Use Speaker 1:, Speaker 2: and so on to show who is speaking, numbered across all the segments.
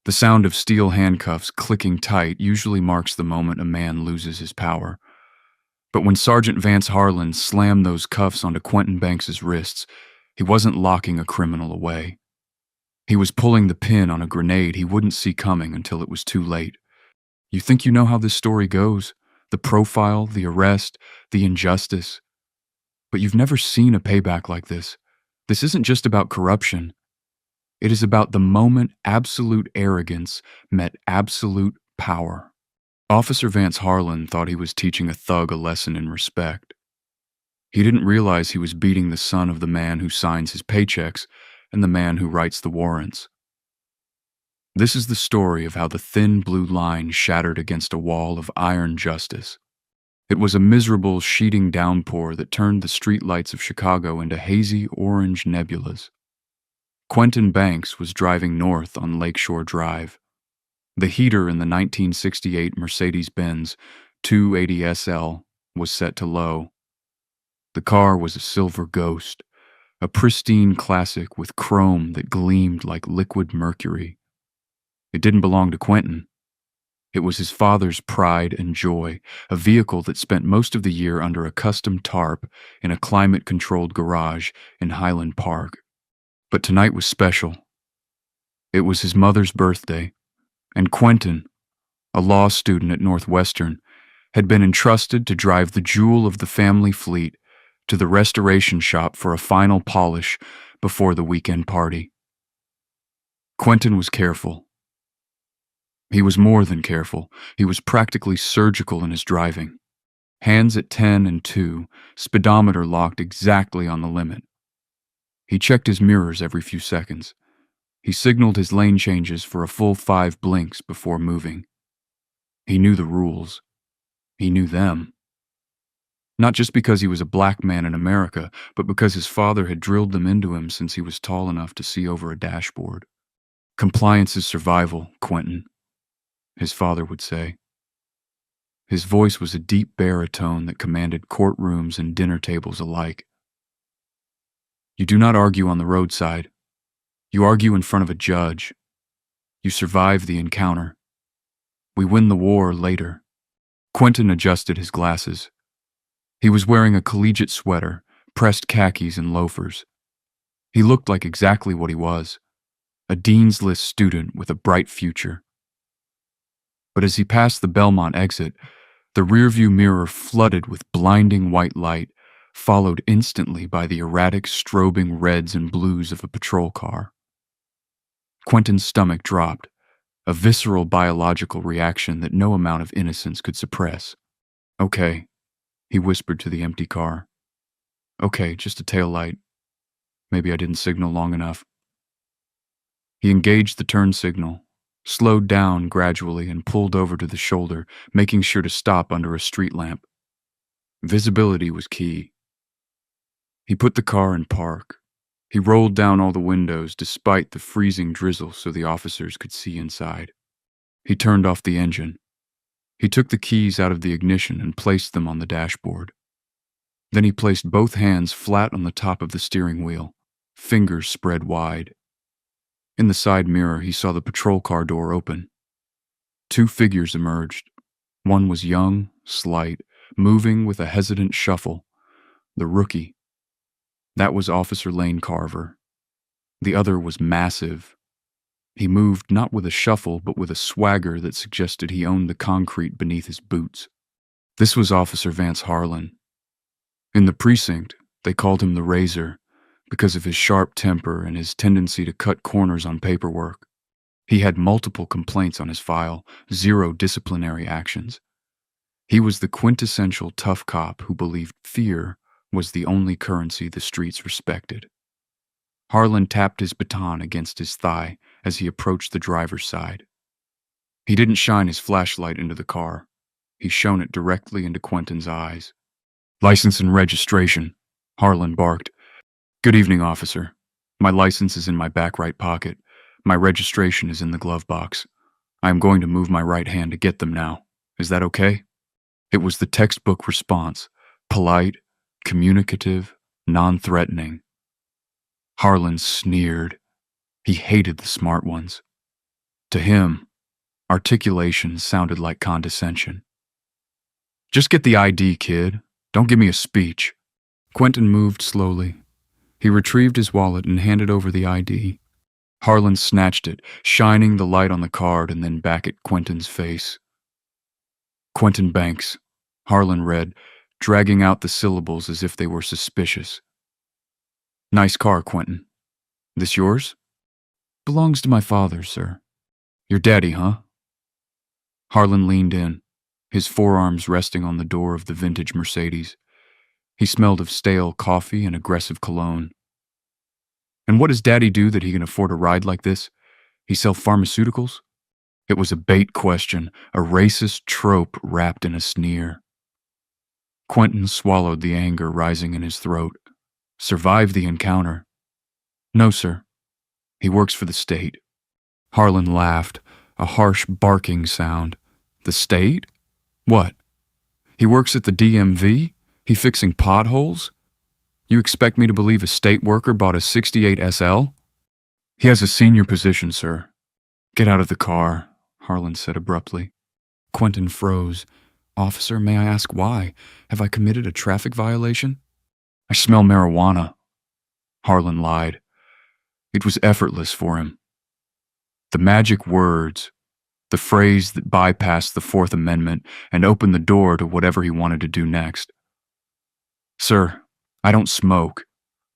Speaker 1: The sound of steel handcuffs clicking tight usually marks the moment a man loses his power. But when Sergeant Vance Harlan slammed those cuffs onto Quentin Banks's wrists, he wasn't locking a criminal away. He was pulling the pin on a grenade he wouldn't see coming until it was too late. You think you know how this story goes? The profile, the arrest, the injustice. But you've never seen a payback like this. This isn't just about corruption. It is about the moment absolute arrogance met absolute power. Officer Vance Harlan thought he was teaching a thug a lesson in respect. He didn't realize he was beating the son of the man who signs his paychecks and the man who writes the warrants. This is the story of how the thin blue line shattered against a wall of iron justice. It was a miserable, sheeting downpour that turned the streetlights of Chicago into hazy orange nebulas. Quentin Banks was driving north on Lakeshore Drive. The heater in the 1968 Mercedes-Benz 280SL was set to low. The car was a silver ghost, a pristine classic with chrome that gleamed like liquid mercury. It didn't belong to Quentin. It was his father's pride and joy, a vehicle that spent most of the year under a custom tarp in a climate-controlled garage in Highland Park. But tonight was special. It was his mother's birthday, and Quentin, a law student at Northwestern, had been entrusted to drive the jewel of the family fleet to the restoration shop for a final polish before the weekend party. Quentin was careful. He was more than careful. He was practically surgical in his driving. Hands at 10 and 2, speedometer locked exactly on the limit. He checked his mirrors every few seconds. He signaled his lane changes for a full 5 blinks before moving. He knew the rules. He knew them. Not just because he was a black man in America, but because his father had drilled them into him since he was tall enough to see over a dashboard. Compliance is survival, Quentin, his father would say. His voice was a deep baritone that commanded courtrooms and dinner tables alike. You do not argue on the roadside. You argue in front of a judge. You survive the encounter. We win the war later. Quentin adjusted his glasses. He was wearing a collegiate sweater, pressed khakis and loafers. He looked like exactly what he was, a Dean's List student with a bright future. But as he passed the Belmont exit, the rearview mirror flooded with blinding white light, followed instantly by the erratic strobing reds and blues of a patrol car. Quentin's stomach dropped, a visceral biological reaction that no amount of innocence could suppress. Okay, he whispered to the empty car. Okay, just a taillight. Maybe I didn't signal long enough. He engaged the turn signal, slowed down gradually and pulled over to the shoulder, making sure to stop under a street lamp. Visibility was key. He put the car in park. He rolled down all the windows despite the freezing drizzle so the officers could see inside. He turned off the engine. He took the keys out of the ignition and placed them on the dashboard. Then he placed both hands flat on the top of the steering wheel, fingers spread wide. In the side mirror, he saw the patrol car door open. 2 figures emerged. One was young, slight, moving with a hesitant shuffle. The rookie. That was Officer Lane Carver. The other was massive. He moved not with a shuffle, but with a swagger that suggested he owned the concrete beneath his boots. This was Officer Vance Harlan. In the precinct, they called him the Razor because of his sharp temper and his tendency to cut corners on paperwork. He had multiple complaints on his file, 0 disciplinary actions. He was the quintessential tough cop who believed fear was the only currency the streets respected. Harlan tapped his baton against his thigh as he approached the driver's side. He didn't shine his flashlight into the car. He shone it directly into Quentin's eyes. "License and registration," Harlan barked. "Good evening, officer. My license is in my back right pocket. My registration is in the glove box. I am going to move my right hand to get them now. Is that okay?" It was the textbook response, polite, communicative, non-threatening. Harlan sneered. He hated the smart ones. To him, articulation sounded like condescension. Just get the ID, kid. Don't give me a speech. Quentin moved slowly. He retrieved his wallet and handed over the ID. Harlan snatched it, shining the light on the card and then back at Quentin's face. Quentin Banks, Harlan read, dragging out the syllables as if they were suspicious. Nice car, Quentin. This yours? Belongs to my father, sir. Your daddy, huh? Harlan leaned in, his forearms resting on the door of the vintage Mercedes. He smelled of stale coffee and aggressive cologne. And what does Daddy do that he can afford a ride like this? He sell pharmaceuticals? It was a bait question, a racist trope wrapped in a sneer. Quentin swallowed the anger rising in his throat. Survived the encounter. No, sir. He works for the state. Harlan laughed, a harsh barking sound. The state? What? He works at the DMV? He fixing potholes? You expect me to believe a state worker bought a 68 SL? He has a senior position, sir. Get out of the car, Harlan said abruptly. Quentin froze. Officer, may I ask why? Have I committed a traffic violation? I smell marijuana. Harlan lied. It was effortless for him. The magic words, the phrase that bypassed the Fourth Amendment and opened the door to whatever he wanted to do next. Sir, I don't smoke.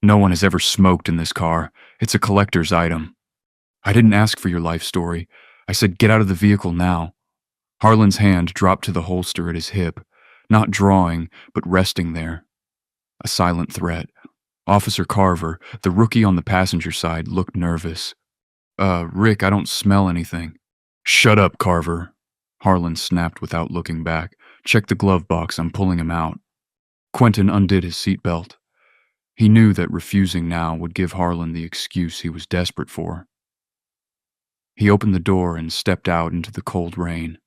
Speaker 1: No one has ever smoked in this car. It's a collector's item. I didn't ask for your life story. I said get out of the vehicle now. Harlan's hand dropped to the holster at his hip, not drawing, but resting there. A silent threat. Officer Carver, the rookie on the passenger side, looked nervous. Rick, I don't smell anything. Shut up, Carver, Harlan snapped without looking back. Check the glove box, I'm pulling him out. Quentin undid his seatbelt. He knew that refusing now would give Harlan the excuse he was desperate for. He opened the door and stepped out into the cold rain.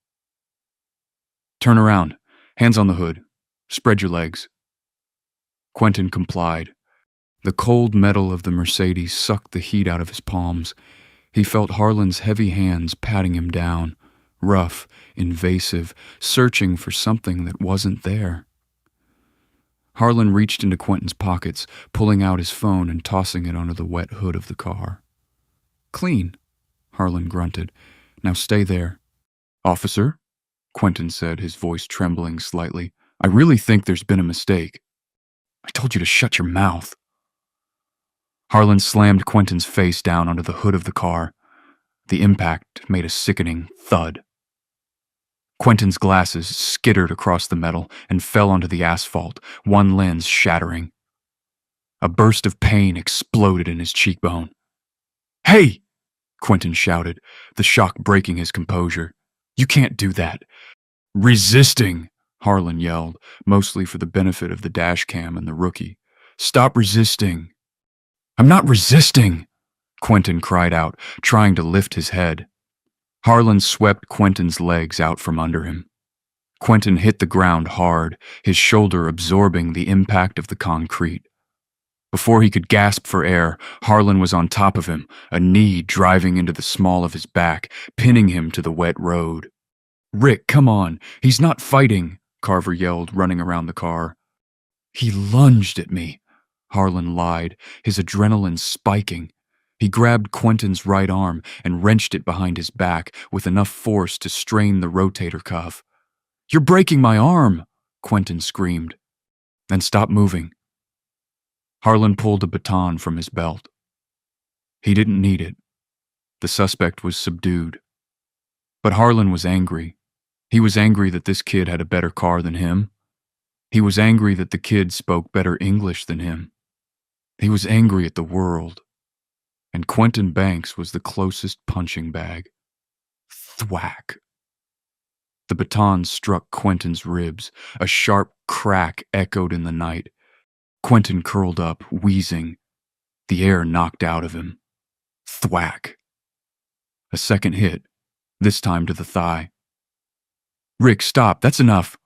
Speaker 1: Turn around. Hands on the hood. Spread your legs. Quentin complied. The cold metal of the Mercedes sucked the heat out of his palms. He felt Harlan's heavy hands patting him down, rough, invasive, searching for something that wasn't there. Harlan reached into Quentin's pockets, pulling out his phone and tossing it onto the wet hood of the car. Clean, Harlan grunted. Now stay there. Officer, Quentin said, his voice trembling slightly. I really think there's been a mistake. I told you to shut your mouth. Harlan slammed Quentin's face down onto the hood of the car. The impact made a sickening thud. Quentin's glasses skittered across the metal and fell onto the asphalt, one lens shattering. A burst of pain exploded in his cheekbone. Hey! Quentin shouted, the shock breaking his composure. You can't do that. Resisting, Harlan yelled, mostly for the benefit of the dash cam and the rookie. Stop resisting. I'm not resisting, Quentin cried out, trying to lift his head. Harlan swept Quentin's legs out from under him. Quentin hit the ground hard, his shoulder absorbing the impact of the concrete. Before he could gasp for air, Harlan was on top of him, a knee driving into the small of his back, pinning him to the wet road. Rick, come on, he's not fighting, Carver yelled, running around the car. He lunged at me, Harlan lied, his adrenaline spiking. He grabbed Quentin's right arm and wrenched it behind his back with enough force to strain the rotator cuff. You're breaking my arm, Quentin screamed. Then stop moving. Harlan pulled a baton from his belt. He didn't need it. The suspect was subdued. But Harlan was angry. He was angry that this kid had a better car than him. He was angry that the kid spoke better English than him. He was angry at the world. And Quentin Banks was the closest punching bag. Thwack. The baton struck Quentin's ribs. A sharp crack echoed in the night. Quentin curled up, wheezing. The air knocked out of him. Thwack. A second hit, this time to the thigh. Rick, stop, that's enough.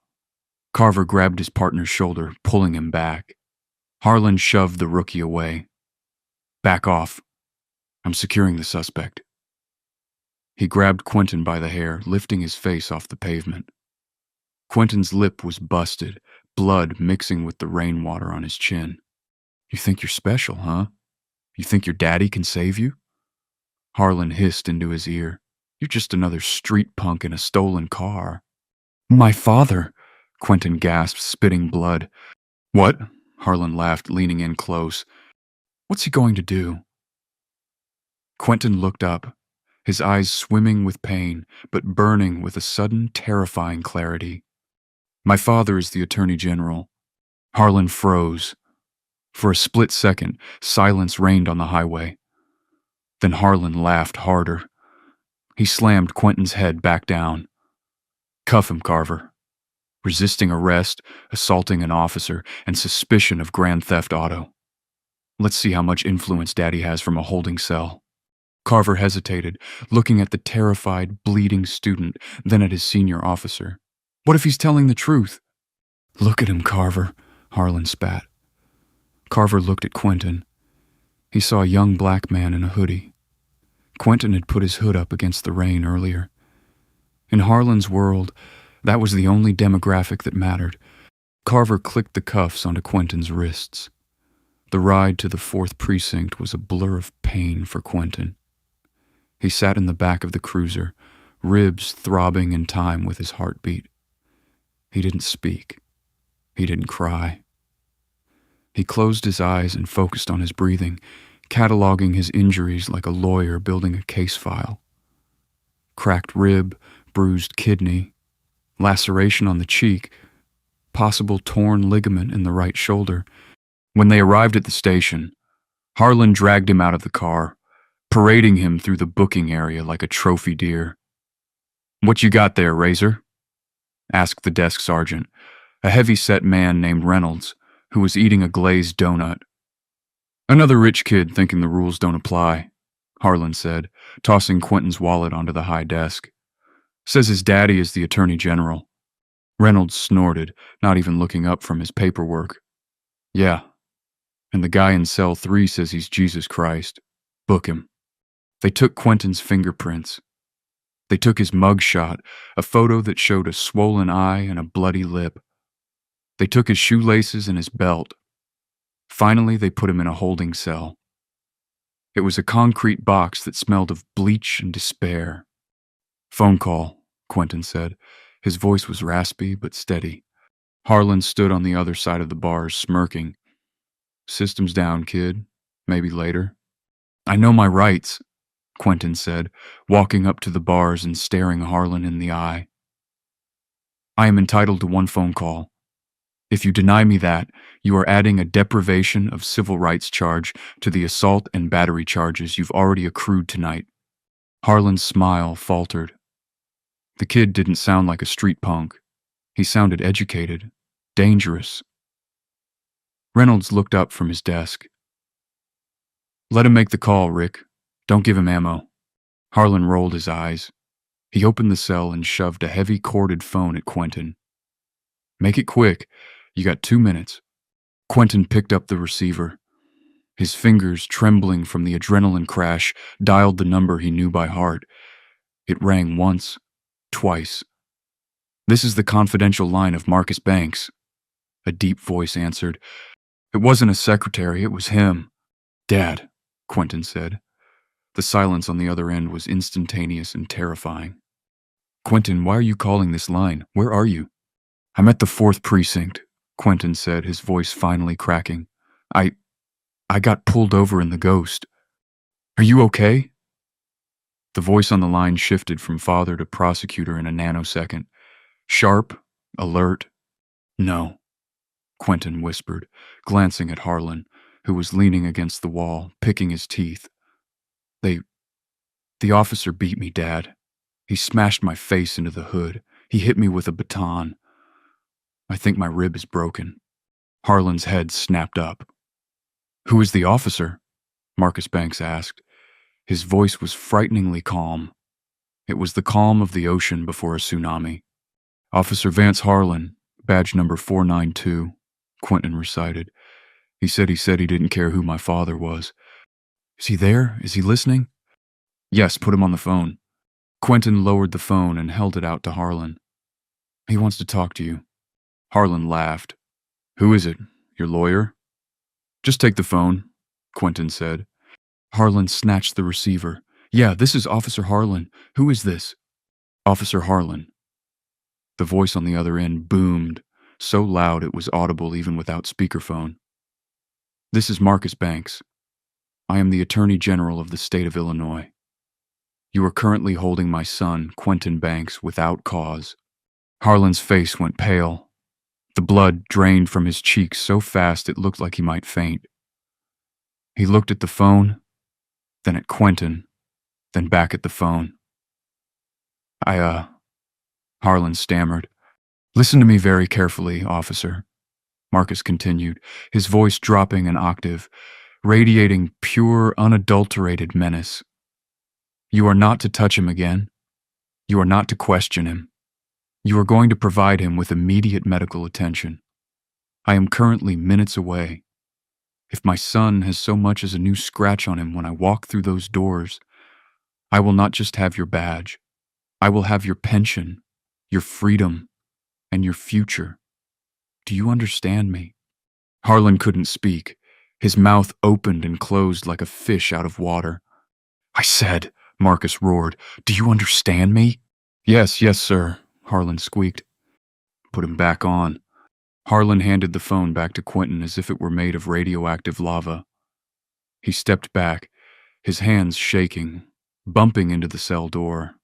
Speaker 1: Carver grabbed his partner's shoulder, pulling him back. Harlan shoved the rookie away. Back off. I'm securing the suspect. He grabbed Quentin by the hair, lifting his face off the pavement. Quentin's lip was busted, blood mixing with the rainwater on his chin. "You think you're special, huh? You think your daddy can save you?" Harlan hissed into his ear. "You're just another street punk in a stolen car." "My father," Quentin gasped, spitting blood. "What?" Harlan laughed, leaning in close. "What's he going to do?" Quentin looked up, his eyes swimming with pain, but burning with a sudden, terrifying clarity. "My father is the Attorney General." Harlan froze. For a split second, silence reigned on the highway. Then Harlan laughed harder. He slammed Quentin's head back down. "Cuff him, Carver. Resisting arrest, assaulting an officer, and suspicion of grand theft auto. Let's see how much influence Daddy has from a holding cell." Carver hesitated, looking at the terrified, bleeding student, then at his senior officer. "What if he's telling the truth?" "Look at him, Carver," Harlan spat. Carver looked at Quentin. He saw a young black man in a hoodie. Quentin had put his hood up against the rain earlier. In Harlan's world, that was the only demographic that mattered. Carver clicked the cuffs onto Quentin's wrists. The ride to the 4th Precinct was a blur of pain for Quentin. He sat in the back of the cruiser, ribs throbbing in time with his heartbeat. He didn't speak. He didn't cry. He closed his eyes and focused on his breathing, cataloging his injuries like a lawyer building a case file. Cracked rib, bruised kidney, laceration on the cheek, possible torn ligament in the right shoulder. When they arrived at the station, Harlan dragged him out of the car, parading him through the booking area like a trophy deer. "What you got there, Razor?" asked the desk sergeant, a heavy-set man named Reynolds, who was eating a glazed donut. "Another rich kid thinking the rules don't apply," Harlan said, tossing Quentin's wallet onto the high desk. "Says his daddy is the Attorney General." Reynolds snorted, not even looking up from his paperwork. "Yeah, and the guy in cell 3 says he's Jesus Christ. Book him." They took Quentin's fingerprints. They took his mug shot, a photo that showed a swollen eye and a bloody lip. They took his shoelaces and his belt. Finally, they put him in a holding cell. It was a concrete box that smelled of bleach and despair. "Phone call," Quentin said. His voice was raspy but steady. Harlan stood on the other side of the bars, smirking. "System's down, kid. Maybe later." "I know my rights," Quentin said, walking up to the bars and staring Harlan in the eye. "I am entitled to one phone call. If you deny me that, you are adding a deprivation of civil rights charge to the assault and battery charges you've already accrued tonight." Harlan's smile faltered. The kid didn't sound like a street punk. He sounded educated, dangerous. Reynolds looked up from his desk. "Let him make the call, Rick. Don't give him ammo." Harlan rolled his eyes. He opened the cell and shoved a heavy corded phone at Quentin. "Make it quick. You got 2 minutes." Quentin picked up the receiver. His fingers, trembling from the adrenaline crash, dialed the number he knew by heart. It rang once, twice. "This is the confidential line of Marcus Banks," a deep voice answered. It wasn't a secretary, it was him. "Dad," Quentin said. The silence on the other end was instantaneous and terrifying. "Quentin, why are you calling this line? Where are you?" "I'm at the 4th Precinct," Quentin said, his voice finally cracking. I got pulled over in the Ghost." "Are you okay?" The voice on the line shifted from father to prosecutor in a nanosecond. Sharp, alert. "No," Quentin whispered, glancing at Harlan, who was leaning against the wall, picking his teeth. The officer beat me, Dad. He smashed my face into the hood. He hit me with a baton. I think my rib is broken." Harlan's head snapped up. "Who is the officer?" Marcus Banks asked. His voice was frighteningly calm. It was the calm of the ocean before a tsunami. "Officer Vance Harlan, badge number 492, Quentin recited. He said he didn't care who my father was." "Is he there? Is he listening?" "Yes, put him on the phone." Quentin lowered the phone and held it out to Harlan. "He wants to talk to you." Harlan laughed. "Who is it? Your lawyer?" "Just take the phone," Quentin said. Harlan snatched the receiver. "Yeah, this is Officer Harlan. Who is this?" "Officer Harlan." The voice on the other end boomed, so loud it was audible even without speakerphone. "This is Marcus Banks. I am the Attorney General of the state of Illinois. You are currently holding my son, Quentin Banks, without cause." Harlan's face went pale. The blood drained from his cheeks so fast it looked like he might faint. He looked at the phone, then at Quentin, then back at the phone. Harlan stammered. "Listen to me very carefully, officer," Marcus continued, his voice dropping an octave, radiating pure, unadulterated menace. "You are not to touch him again. You are not to question him. You are going to provide him with immediate medical attention. I am currently minutes away. If my son has so much as a new scratch on him when I walk through those doors, I will not just have your badge. I will have your pension, your freedom, and your future. Do you understand me?" Harlan couldn't speak. His mouth opened and closed like a fish out of water. "I said," Marcus roared, "do you understand me?" Yes, sir," Harlan squeaked. "Put him back on." Harlan handed the phone back to Quentin as if it were made of radioactive lava. He stepped back, his hands shaking, bumping into the cell door.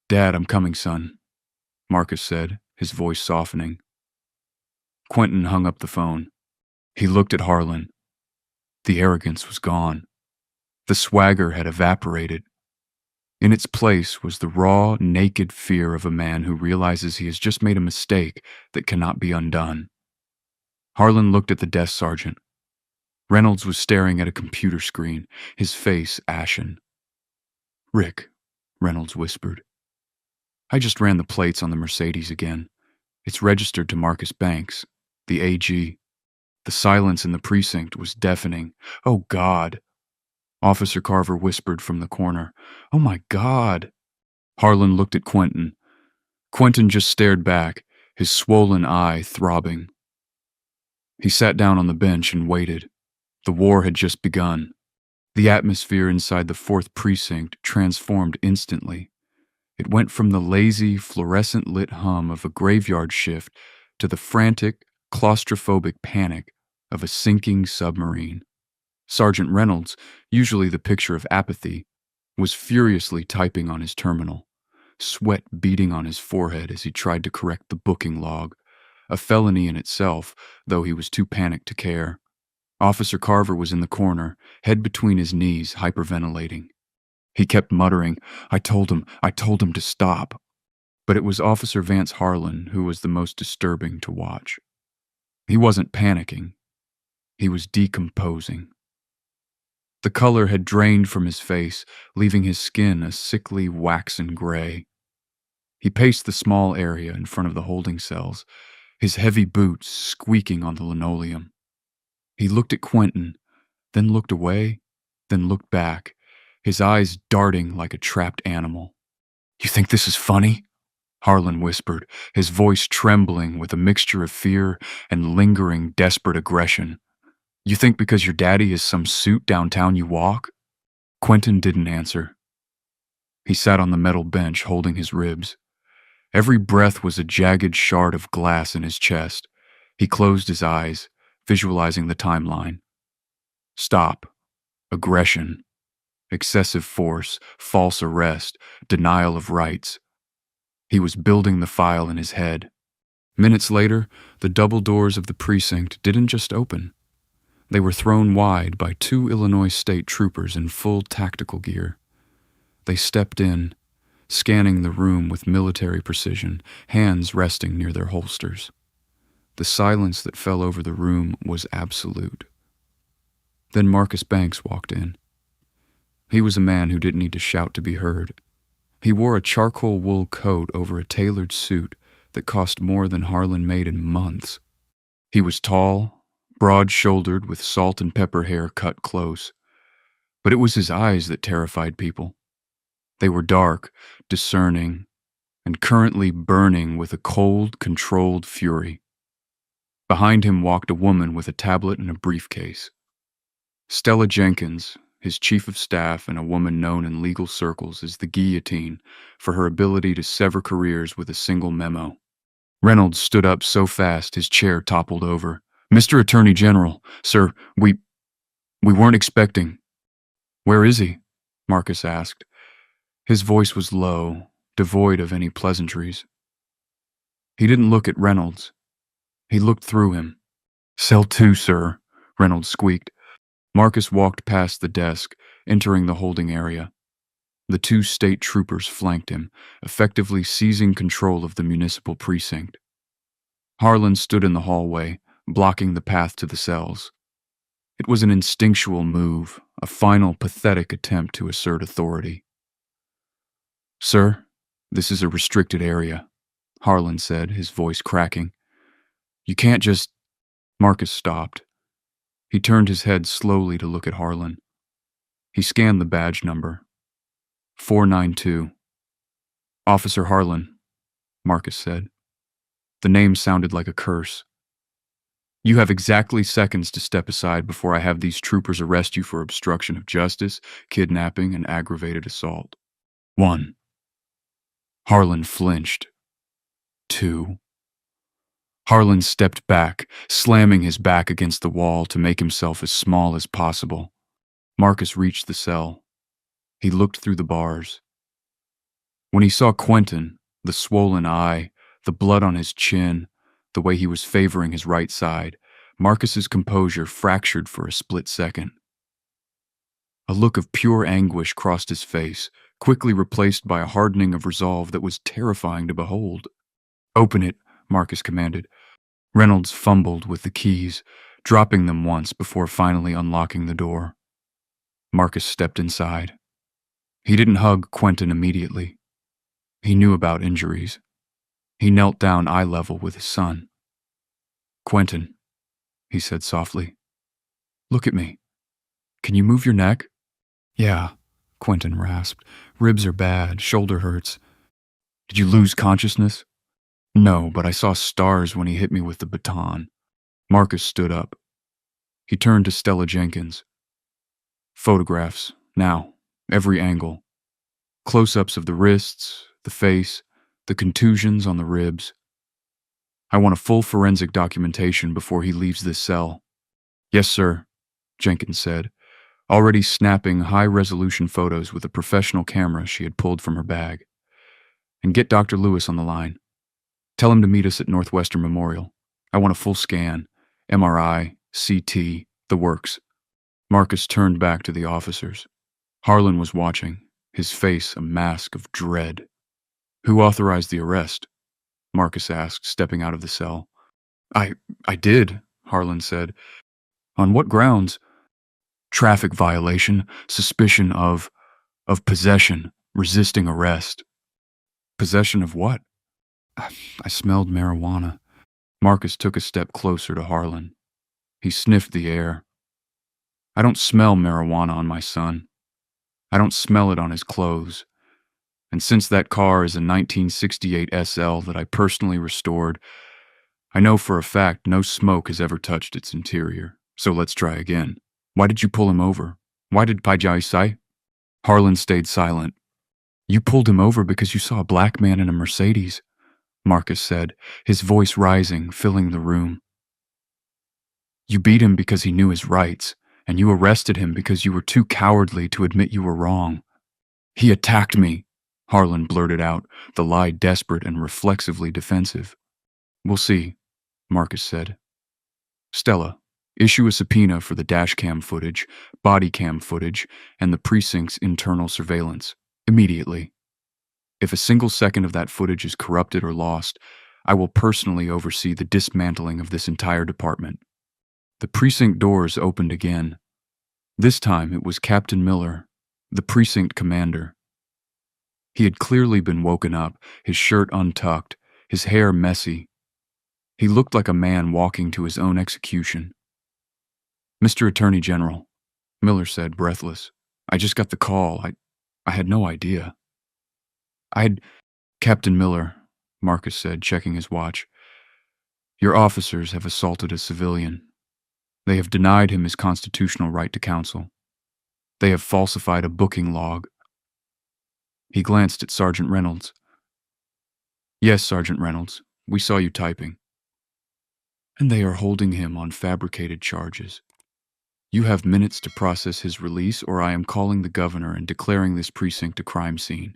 Speaker 1: "Dad, I'm coming, son," Marcus said, his voice softening. Quentin hung up the phone. He looked at Harlan. The arrogance was gone. The swagger had evaporated. In its place was the raw, naked fear of a man who realizes he has just made a mistake that cannot be undone. Harlan looked at the desk sergeant. Reynolds was staring at a computer screen, his face ashen. "Rick," Reynolds whispered. "I just ran the plates on the Mercedes again. It's registered to Marcus Banks, the AG. The silence in the precinct was deafening. Oh, God." Officer Carver whispered from the corner. "Oh, my God." Harlan looked at Quentin. Quentin just stared back, his swollen eye throbbing. He sat down on the bench and waited. The war had just begun. The atmosphere inside the 4th Precinct transformed instantly. It went from the lazy, fluorescent-lit hum of a graveyard shift to the frantic, claustrophobic panic of a sinking submarine. Sergeant Reynolds, usually the picture of apathy, was furiously typing on his terminal, sweat beading on his forehead as he tried to correct the booking log, a felony in itself, though he was too panicked to care. Officer Carver was in the corner, head between his knees, hyperventilating. He kept muttering, I told him to stop." But it was Officer Vance Harlan who was the most disturbing to watch. He wasn't panicking. He was decomposing. The color had drained from his face, leaving his skin a sickly waxen gray. He paced the small area in front of the holding cells, his heavy boots squeaking on the linoleum. He looked at Quentin, then looked away, then looked back, his eyes darting like a trapped animal. "You think this is funny?" Harlan whispered, his voice trembling with a mixture of fear and lingering, desperate aggression. "You think because your daddy is some suit downtown you walk?" Quentin didn't answer. He sat on the metal bench holding his ribs. Every breath was a jagged shard of glass in his chest. He closed his eyes, visualizing the timeline. Stop. Aggression. Excessive force. False arrest. Denial of rights. He was building the file in his head. Minutes later, the double doors of the precinct didn't just open. They were thrown wide by 2 Illinois state troopers in full tactical gear. They stepped in, scanning the room with military precision, hands resting near their holsters. The silence that fell over the room was absolute. Then Marcus Banks walked in. He was a man who didn't need to shout to be heard. He wore a charcoal wool coat over a tailored suit that cost more than Harlan made in months. He was tall, broad-shouldered with salt and pepper hair cut close. But it was his eyes that terrified people. They were dark, discerning, and currently burning with a cold, controlled fury. Behind him walked a woman with a tablet and a briefcase. Stella Jenkins, his chief of staff and a woman known in legal circles as the guillotine for her ability to sever careers with a single memo. Reynolds stood up so fast his chair toppled over. "Mr. Attorney General, sir, we weren't expecting." "Where is he?" Marcus asked. His voice was low, devoid of any pleasantries. He didn't look at Reynolds. He looked through him. "Cell 2, sir," Reynolds squeaked. Marcus walked past the desk, entering the holding area. The two state troopers flanked him, effectively seizing control of the municipal precinct. Harlan stood in the hallway, blocking the path to the cells. It was an instinctual move, a final pathetic attempt to assert authority. "Sir, this is a restricted area," Harlan said, his voice cracking. "You can't just—" Marcus stopped. He turned his head slowly to look at Harlan. He scanned the badge number. 492. "Officer Harlan," Marcus said. The name sounded like a curse. "You have exactly seconds to step aside before I have these troopers arrest you for obstruction of justice, kidnapping, and aggravated assault. 1. Harlan flinched. 2. Harlan stepped back, slamming his back against the wall to make himself as small as possible. Marcus reached the cell. He looked through the bars. When he saw Quentin, the swollen eye, the blood on his chin, the way he was favoring his right side, Marcus's composure fractured for a split second. A look of pure anguish crossed his face, quickly replaced by a hardening of resolve that was terrifying to behold. "Open it," Marcus commanded. Reynolds fumbled with the keys, dropping them once before finally unlocking the door. Marcus stepped inside. He didn't hug Quentin immediately. He knew about injuries. He knelt down eye level with his son. "Quentin," he said softly, "look at me. Can you move your neck?" "Yeah," Quentin rasped. "Ribs are bad, shoulder hurts." "Did you lose consciousness?" "No, but I saw stars when he hit me with the baton." Marcus stood up. He turned to Stella Jenkins. "Photographs, now, every angle. Close-ups of the wrists, the face, the contusions on the ribs. I want a full forensic documentation before he leaves this cell." "Yes, sir," Jenkins said, already snapping high-resolution photos with a professional camera she had pulled from her bag. "And get Dr. Lewis on the line. Tell him to meet us at Northwestern Memorial. I want a full scan, MRI, CT, the works." Marcus turned back to the officers. Harlan was watching, his face a mask of dread. "Who authorized the arrest?" Marcus asked, stepping out of the cell. I did," Harlan said. "On what grounds?" "Traffic violation, suspicion of possession, resisting arrest." "Possession of what?" I smelled marijuana." Marcus took a step closer to Harlan. He sniffed the air. "I don't smell marijuana on my son. I don't smell it on his clothes. And since that car is a 1968 SL that I personally restored, I know for a fact no smoke has ever touched its interior. So let's try again. Why did you pull him over? Why did Pajai say?" Harlan stayed silent. "You pulled him over because you saw a black man in a Mercedes," Marcus said, his voice rising, filling the room. "You beat him because he knew his rights, and you arrested him because you were too cowardly to admit you were wrong." "He attacked me," Harlan blurted out, the lie desperate and reflexively defensive. "We'll see," Marcus said. "Stella, issue a subpoena for the dashcam footage, bodycam footage, and the precinct's internal surveillance, immediately. If a single second of that footage is corrupted or lost, I will personally oversee the dismantling of this entire department." The precinct doors opened again. This time it was Captain Miller, the precinct commander. He had clearly been woken up, his shirt untucked, his hair messy. He looked like a man walking to his own execution. "Mr. Attorney General," Miller said, breathless. "I just got the call. I had no idea." I'd. Captain Miller, Marcus said, checking his watch. Your officers have assaulted a civilian. They have denied him his constitutional right to counsel. They have falsified a booking log. He glanced at Sergeant Reynolds. Yes, Sergeant Reynolds, we saw you typing. And they are holding him on fabricated charges. You have minutes to process his release, or I am calling the governor and declaring this precinct a crime scene.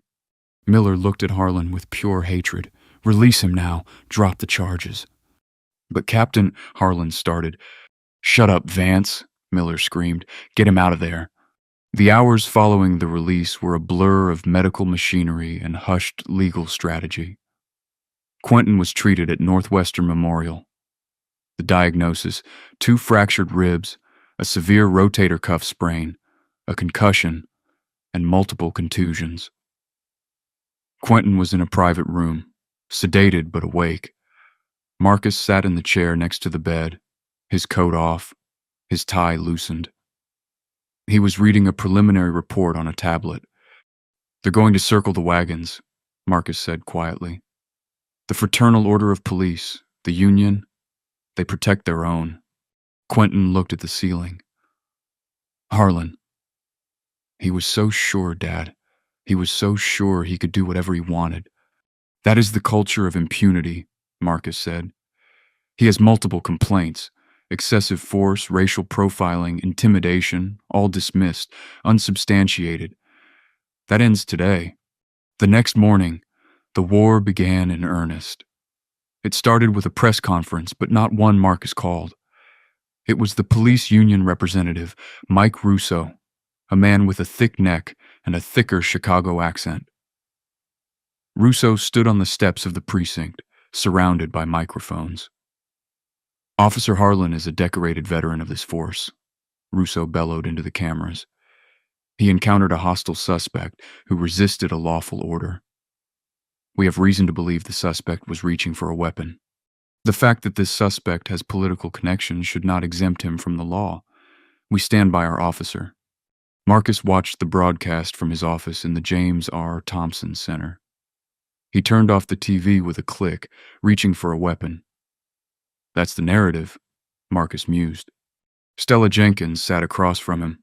Speaker 1: Miller looked at Harlan with pure hatred. Release him now. Drop the charges. But Captain, Harlan started. Shut up, Vance, Miller screamed. Get him out of there. The hours following the release were a blur of medical machinery and hushed legal strategy. Quentin was treated at Northwestern Memorial. The diagnosis: 2 fractured ribs, a severe rotator cuff sprain, a concussion, and multiple contusions. Quentin was in a private room, sedated but awake. Marcus sat in the chair next to the bed, his coat off, his tie loosened. He was reading a preliminary report on a tablet. They're going to circle the wagons, Marcus said quietly. The Fraternal Order of Police, the Union, they protect their own. Quentin looked at the ceiling. Harlan. He was so sure, Dad. He was so sure he could do whatever he wanted. That is the culture of impunity, Marcus said. He has multiple complaints. Excessive force, racial profiling, intimidation, all dismissed, unsubstantiated. That ends today. The next morning, the war began in earnest. It started with a press conference, but not one Marcus called. It was the police union representative, Mike Russo, a man with a thick neck and a thicker Chicago accent. Russo stood on the steps of the precinct, surrounded by microphones. Officer Harlan is a decorated veteran of this force, Russo bellowed into the cameras. He encountered a hostile suspect who resisted a lawful order. We have reason to believe the suspect was reaching for a weapon. The fact that this suspect has political connections should not exempt him from the law. We stand by our officer. Marcus watched the broadcast from his office in the James R. Thompson Center. He turned off the TV with a click, reaching for a weapon. That's the narrative, Marcus mused. Stella Jenkins sat across from him.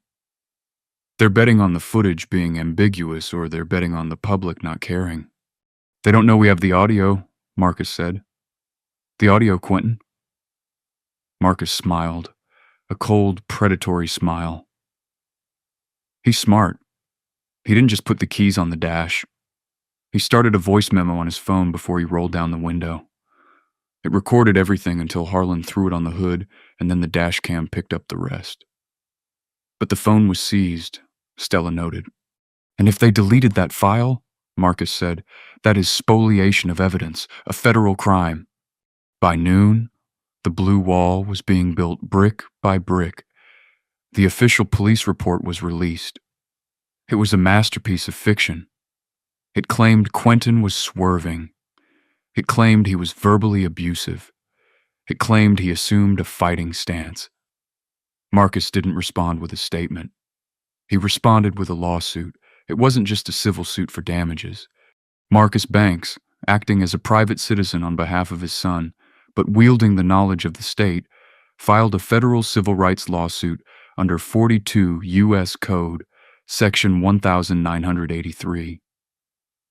Speaker 1: They're betting on the footage being ambiguous, or they're betting on the public not caring. They don't know we have the audio, Marcus said. The audio, Quentin? Marcus smiled, a cold, predatory smile. He's smart. He didn't just put the keys on the dash. He started a voice memo on his phone before he rolled down the window. It recorded everything until Harlan threw it on the hood, and then the dash cam picked up the rest. But the phone was seized, Stella noted. And if they deleted that file, Marcus said, that is spoliation of evidence, a federal crime. By noon, the blue wall was being built brick by brick. The official police report was released. It was a masterpiece of fiction. It claimed Quentin was swerving. It claimed he was verbally abusive. It claimed he assumed a fighting stance. Marcus didn't respond with a statement. He responded with a lawsuit. It wasn't just a civil suit for damages. Marcus Banks, acting as a private citizen on behalf of his son, but wielding the knowledge of the state, filed a federal civil rights lawsuit under 42 U.S. Code, Section 1983.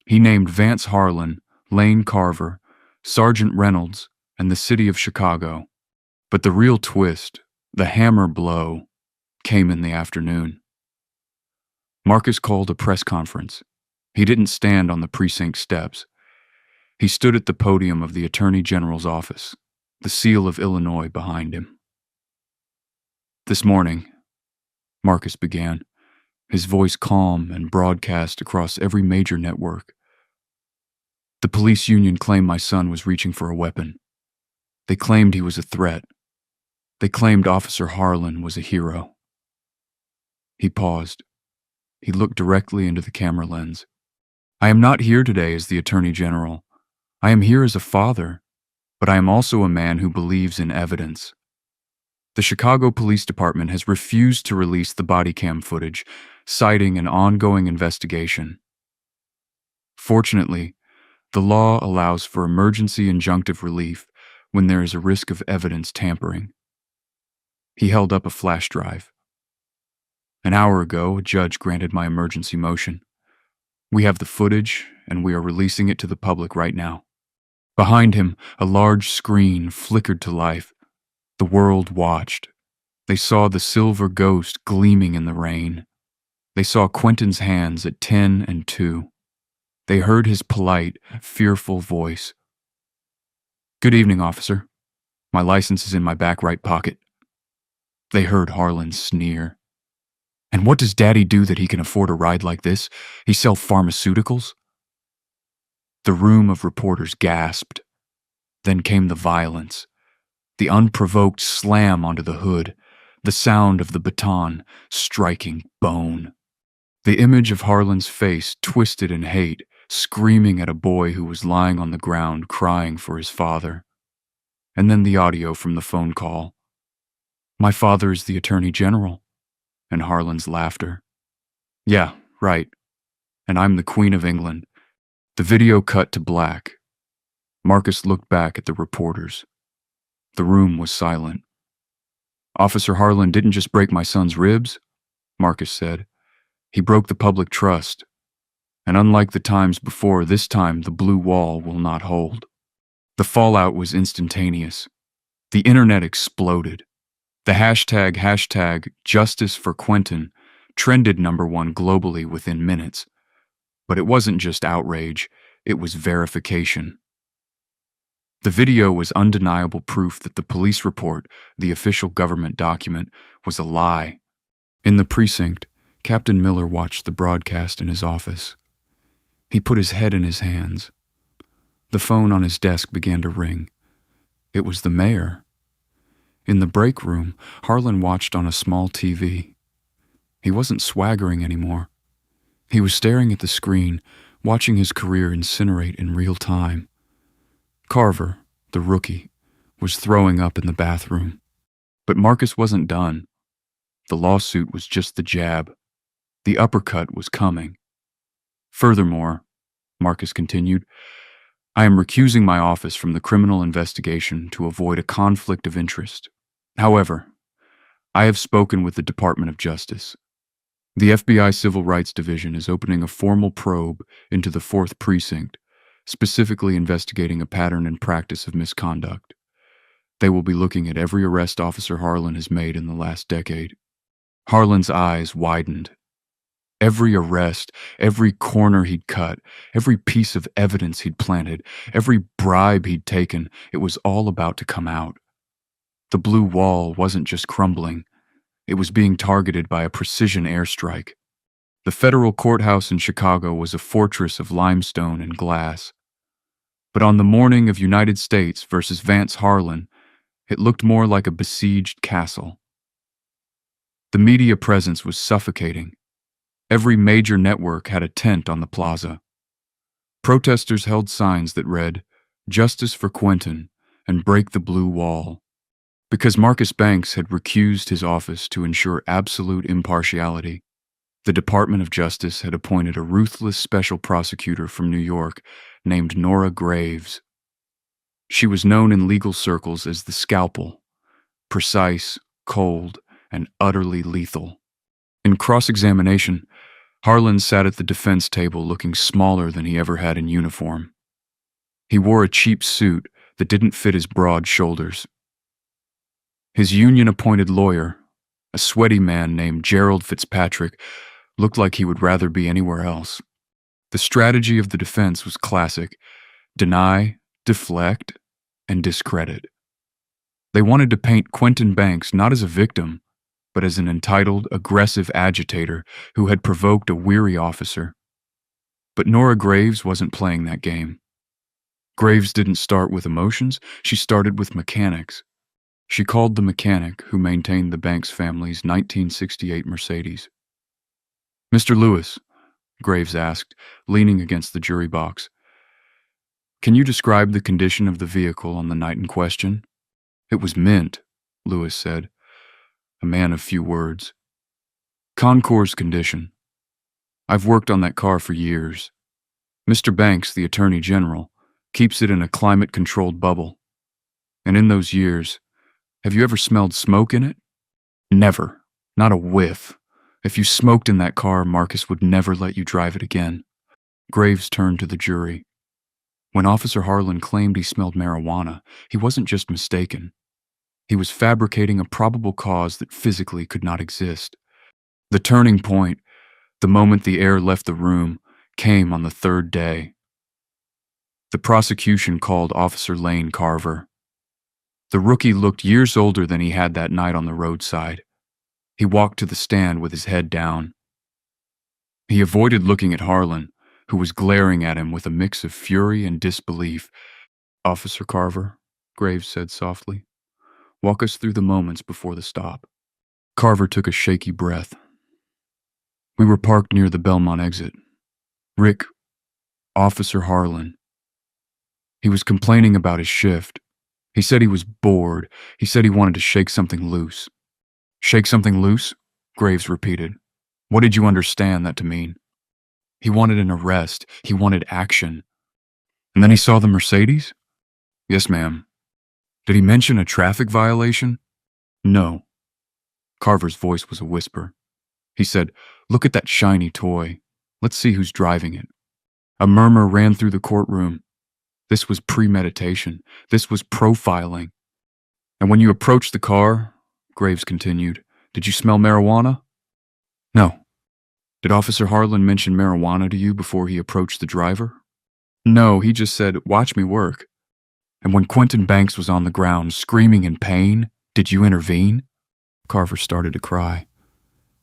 Speaker 1: He named Vance Harlan, Lane Carver, Sergeant Reynolds, and the city of Chicago. But the real twist, the hammer blow, came in the afternoon. Marcus called a press conference. He didn't stand on the precinct steps. He stood at the podium of the Attorney General's office, the seal of Illinois behind him. This morning, Marcus began, his voice calm and broadcast across every major network. The police union claimed my son was reaching for a weapon. They claimed he was a threat. They claimed Officer Harlan was a hero. He paused. He looked directly into the camera lens. I am not here today as the Attorney General. I am here as a father, but I am also a man who believes in evidence. The Chicago Police Department has refused to release the Bodycam footage, citing an ongoing investigation. Fortunately, the law allows for emergency injunctive relief when there is a risk of evidence tampering. He held up a flash drive. An hour ago, a judge granted my emergency motion. We have the footage, and we are releasing it to the public right now. Behind him, a large screen flickered to life. The world watched. They saw the silver ghost gleaming in the rain. They saw Quentin's hands at 10 and 2. They heard his polite, fearful voice. "Good evening, officer. My license is in my back right pocket." They heard Harlan sneer. "And what does Daddy do that he can afford a ride like this? He sell pharmaceuticals?" The room of reporters gasped. Then came the violence. The unprovoked slam onto the hood, the sound of the baton striking bone. The image of Harlan's face twisted in hate, screaming at a boy who was lying on the ground crying for his father. And then the audio from the phone call. "My father is the Attorney General." And Harlan's laughter. "Yeah, right. And I'm the Queen of England." The video cut to black. Marcus looked back at the reporters. The room was silent. "Officer Harlan didn't just break my son's ribs," Marcus said. "He broke the public trust. And unlike the times before, this time the blue wall will not hold." The fallout was instantaneous. The internet exploded. The hashtag Justice for Quentin trended #1 globally within minutes. But it wasn't just outrage, it was verification. The video was undeniable proof that the police report, the official government document, was a lie. In the precinct, Captain Miller watched the broadcast in his office. He put his head in his hands. The phone on his desk began to ring. It was the mayor. In the break room, Harlan watched on a small TV. He wasn't swaggering anymore. He was staring at the screen, watching his career incinerate in real time. Carver, the rookie, was throwing up in the bathroom. But Marcus wasn't done. The lawsuit was just the jab. The uppercut was coming. "Furthermore," Marcus continued, "I am recusing my office from the criminal investigation to avoid a conflict of interest. However, I have spoken with the Department of Justice. The FBI Civil Rights Division is opening a formal probe into the 4th Precinct, specifically investigating a pattern and practice of misconduct. They will be looking at every arrest Officer Harlan has made in the last decade." Harlan's eyes widened. Every arrest, every corner he'd cut, every piece of evidence he'd planted, every bribe he'd taken, it was all about to come out. The blue wall wasn't just crumbling. It was being targeted by a precision airstrike. The federal courthouse in Chicago was a fortress of limestone and glass. But on the morning of United States versus Vance Harlan, it looked more like a besieged castle. The media presence was suffocating. Every major network had a tent on the plaza. Protesters held signs that read, "Justice for Quentin," and "Break the Blue Wall." Because Marcus Banks had recused his office to ensure absolute impartiality, the Department of Justice had appointed a ruthless special prosecutor from New York named Nora Graves. She was known in legal circles as the Scalpel, precise, cold, and utterly lethal. In cross-examination, Harlan sat at the defense table looking smaller than he ever had in uniform. He wore a cheap suit that didn't fit his broad shoulders. His union-appointed lawyer, a sweaty man named Gerald Fitzpatrick, looked like he would rather be anywhere else. The strategy of the defense was classic: deny, deflect, and discredit. They wanted to paint Quentin Banks not as a victim, but as an entitled, aggressive agitator who had provoked a weary officer. But Nora Graves wasn't playing that game. Graves didn't start with emotions, she started with mechanics. She called the mechanic who maintained the Banks family's 1968 Mercedes. "Mr. Lewis," Graves asked, leaning against the jury box, "can you describe the condition of the vehicle on the night in question?" "It was mint," Lewis said, a man of few words. "Concours condition. I've worked on that car for years." Mr. Banks, the Attorney General, keeps it in a climate-controlled bubble. And in those years, have you ever smelled smoke in it? Never. Not a whiff. If you smoked in that car, Marcus would never let you drive it again. Graves turned to the jury. When Officer Harlan claimed he smelled marijuana, he wasn't just mistaken. He was fabricating a probable cause that physically could not exist. The turning point, the moment the air left the room, came on the third day. The prosecution called Officer Lane Carver. The rookie looked years older than he had that night on the roadside. He walked to the stand with his head down. He avoided looking at Harlan, who was glaring at him with a mix of fury and disbelief. "Officer Carver," Graves said softly, "walk us through the moments before the stop." Carver took a shaky breath. "We were parked near the Belmont exit. Rick, Officer Harlan. He was complaining about his shift. He said he was bored. He said he wanted to shake something loose." "Shake something loose?" Graves repeated. "What did you understand that to mean?" "He wanted an arrest. He wanted action." "And then he saw the Mercedes?" "Yes, ma'am." "Did he mention a traffic violation?" "No." Carver's voice was a whisper. He said, "Look at that shiny toy. Let's see who's driving it." A murmur ran through the courtroom. This was premeditation. This was profiling. "And when you approached the car," Graves continued, "did you smell marijuana?" "No." "Did Officer Harlan mention marijuana to you before he approached the driver?" "No, he just said, 'Watch me work.'" "And when Quentin Banks was on the ground, screaming in pain, did you intervene?" Carver started to cry.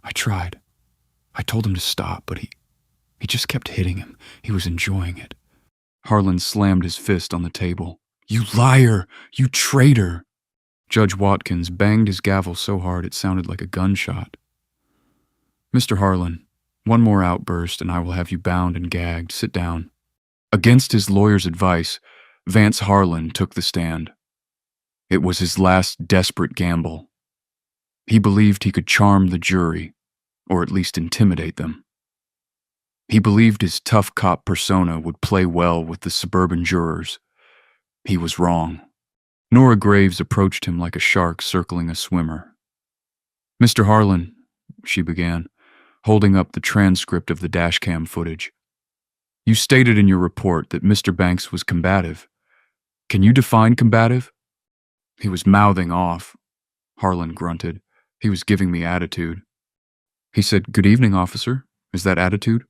Speaker 1: "I tried. I told him to stop, but he just kept hitting him. He was enjoying it." Harlan slammed his fist on the table. "You liar! You traitor!" Judge Watkins banged his gavel so hard it sounded like a gunshot. "Mr. Harlan, one more outburst and I will have you bound and gagged. Sit down." Against his lawyer's advice, Vance Harlan took the stand. It was his last desperate gamble. He believed he could charm the jury, or at least intimidate them. He believed his tough cop persona would play well with the suburban jurors. He was wrong. Nora Graves approached him like a shark circling a swimmer. "Mr. Harlan," she began, holding up the transcript of the dashcam footage. "You stated in your report that Mr. Banks was combative. Can you define combative?" "He was mouthing off," Harlan grunted. "He was giving me attitude." He said, "Good evening, officer. Is that attitude?"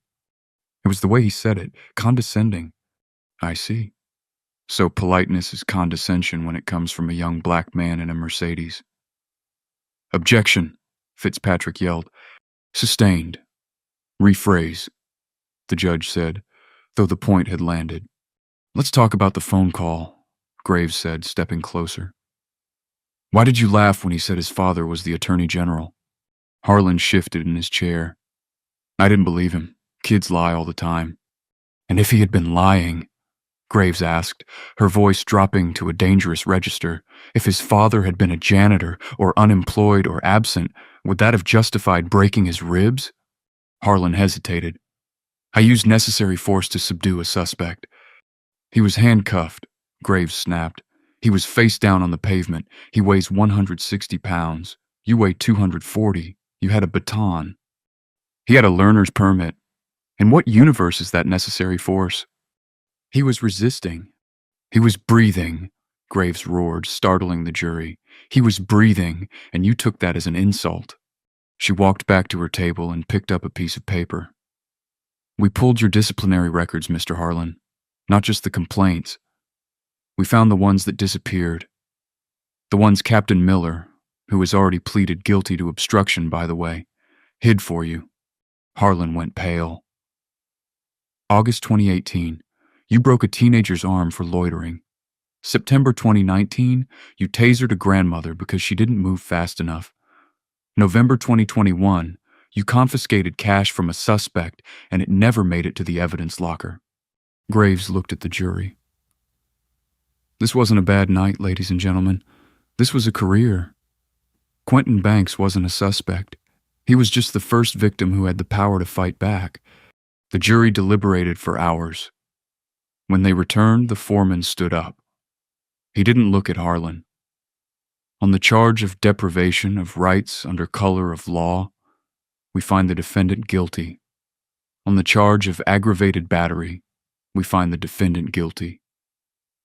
Speaker 1: It was the way he said it, condescending. "I see. So politeness is condescension when it comes from a young black man in a Mercedes." "Objection," Fitzpatrick yelled. "Sustained. Rephrase," the judge said, though the point had landed. "Let's talk about the phone call," Graves said, stepping closer. "Why did you laugh when he said his father was the Attorney General?" Harlan shifted in his chair. "I didn't believe him. Kids lie all the time." "And if he had been lying," Graves asked, her voice dropping to a dangerous register, "if his father had been a janitor or unemployed or absent, would that have justified breaking his ribs?" Harlan hesitated. "I used necessary force to subdue a suspect." "He was handcuffed," Graves snapped. "He was face down on the pavement. He weighs 160 pounds. You weigh 240. You had a baton. He had a learner's permit. In what universe is that necessary force?" "He was resisting. He was breathing," Graves roared, startling the jury. "He was breathing, and you took that as an insult." She walked back to her table and picked up a piece of paper. "We pulled your disciplinary records, Mr. Harlan. Not just the complaints. We found the ones that disappeared. The ones Captain Miller, who has already pleaded guilty to obstruction, by the way, hid for you." Harlan went pale. "August 2018, you broke a teenager's arm for loitering. September 2019, you tasered a grandmother because she didn't move fast enough. November 2021, you confiscated cash from a suspect and it never made it to the evidence locker." Graves looked at the jury. "This wasn't a bad night, ladies and gentlemen. This was a career. Quentin Banks wasn't a suspect. He was just the first victim who had the power to fight back." The jury deliberated for hours. When they returned, the foreman stood up. He didn't look at Harlan. On the charge of deprivation of rights under color of law, we find the defendant guilty. On the charge of aggravated battery, we find the defendant guilty.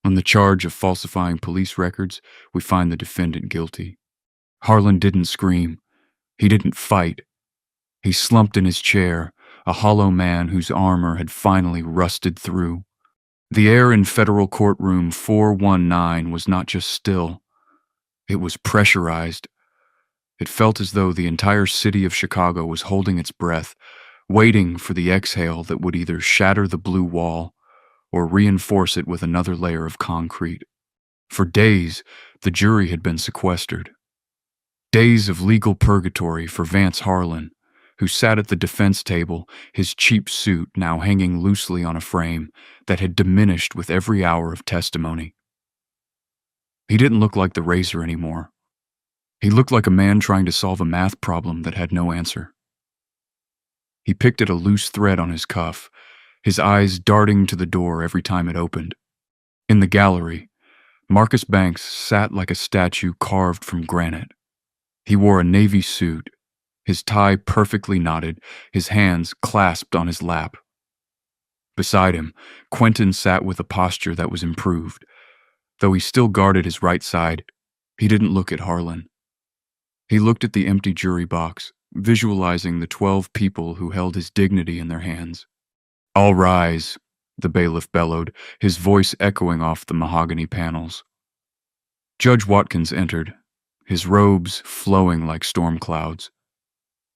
Speaker 1: On the charge of falsifying police records, we find the defendant guilty. Harlan didn't scream. He didn't fight. He slumped in his chair, a hollow man whose armor had finally rusted through. The air in federal courtroom 419 was not just still. It was pressurized. It felt as though the entire city of Chicago was holding its breath, waiting for the exhale that would either shatter the blue wall or reinforce it with another layer of concrete. For days, the jury had been sequestered. Days of legal purgatory for Vance Harlan, who sat at the defense table, his cheap suit now hanging loosely on a frame that had diminished with every hour of testimony. He didn't look like the Razor anymore. He looked like a man trying to solve a math problem that had no answer. He picked at a loose thread on his cuff, his eyes darting to the door every time it opened. In the gallery, Marcus Banks sat like a statue carved from granite. He wore a navy suit, his tie perfectly knotted, his hands clasped on his lap. Beside him, Quentin sat with a posture that was improved. Though he still guarded his right side, he didn't look at Harlan. He looked at the empty jury box, visualizing the 12 people who held his dignity in their hands. "All rise," the bailiff bellowed, his voice echoing off the mahogany panels. Judge Watkins entered, his robes flowing like storm clouds.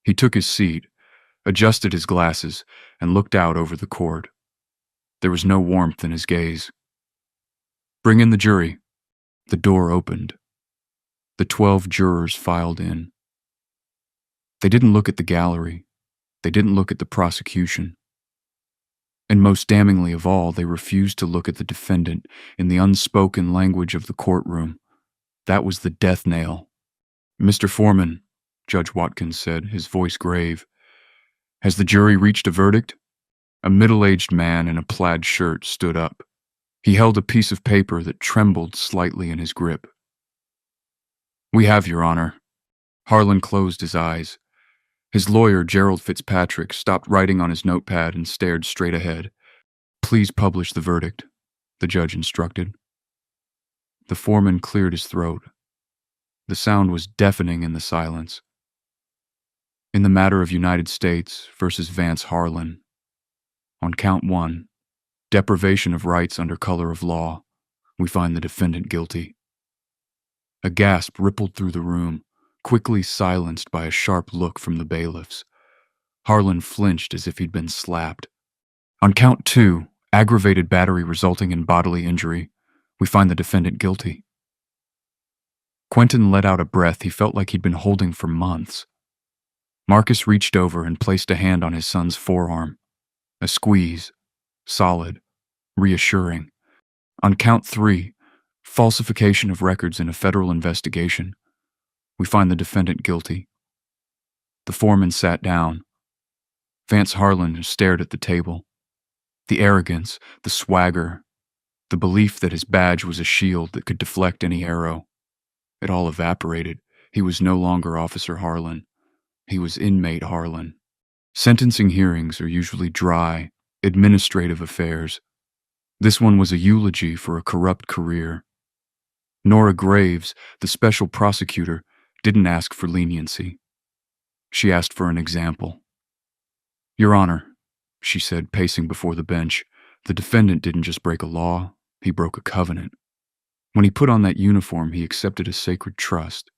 Speaker 1: He took his seat, adjusted his glasses, and looked out over the court. There was no warmth in his gaze. "Bring in the jury." The door opened. The 12 jurors filed in. They didn't look at the gallery. They didn't look at the prosecution. And most damningly of all, they refused to look at the defendant in the unspoken language of the courtroom. That was the death nail. "Mr. Foreman," Judge Watkins said, his voice grave, "has the jury reached a verdict?" A middle-aged man in a plaid shirt stood up. He held a piece of paper that trembled slightly in his grip. "We have, Your Honor." Harlan closed his eyes. His lawyer, Gerald Fitzpatrick, stopped writing on his notepad and stared straight ahead. "Please publish the verdict," the judge instructed. The foreman cleared his throat. The sound was deafening in the silence. In the matter of United States versus Vance Harlan, on count 1, deprivation of rights under color of law, we find the defendant guilty. A gasp rippled through the room, quickly silenced by a sharp look from the bailiffs. Harlan flinched as if he'd been slapped. On count 2, aggravated battery resulting in bodily injury, we find the defendant guilty. Quentin let out a breath he felt like he'd been holding for months. Marcus reached over and placed a hand on his son's forearm. A squeeze, solid, reassuring. On count 3, falsification of records in a federal investigation, we find the defendant guilty. The foreman sat down. Vance Harlan stared at the table. The arrogance, the swagger, the belief that his badge was a shield that could deflect any arrow. It all evaporated. He was no longer Officer Harlan. He was inmate Harlan. Sentencing hearings are usually dry, administrative affairs. This one was a eulogy for a corrupt career. Nora Graves, the special prosecutor, didn't ask for leniency. She asked for an example. "Your Honor," she said, pacing before the bench, "the defendant didn't just break a law, he broke a covenant. When he put on that uniform, he accepted a sacred trust.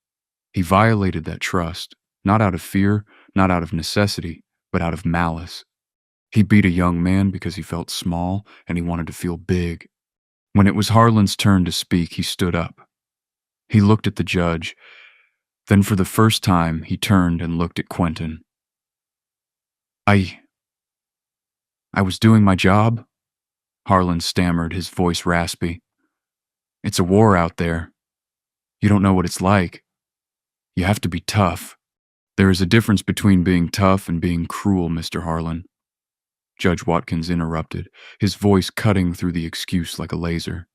Speaker 1: He violated that trust, not out of fear, not out of necessity, but out of malice. He beat a young man because he felt small and he wanted to feel big." When it was Harlan's turn to speak, he stood up. He looked at the judge. Then for the first time, he turned and looked at Quentin. I was doing my job," Harlan stammered, his voice raspy. "It's a war out there. You don't know what it's like. You have to be tough. There is a difference between being tough and being cruel, Mr. Harlan. Judge Watkins interrupted, his voice cutting through the excuse like a laser.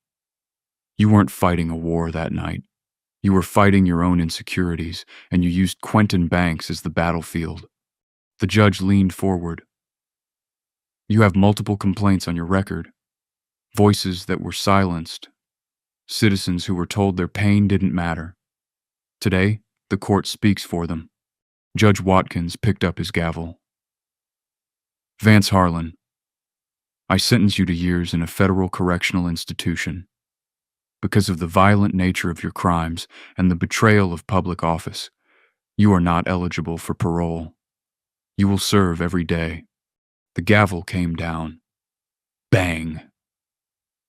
Speaker 1: You weren't fighting a war that night. You were fighting your own insecurities, and you used Quentin Banks as the battlefield. The judge leaned forward. You have multiple complaints on your record. Voices that were silenced. Citizens who were told their pain didn't matter. Today, the court speaks for them. Judge Watkins picked up his gavel. Vance Harlan, I sentence you to years in a federal correctional institution. Because of the violent nature of your crimes and the betrayal of public office, you are not eligible for parole. You will serve every day. The gavel came down. Bang!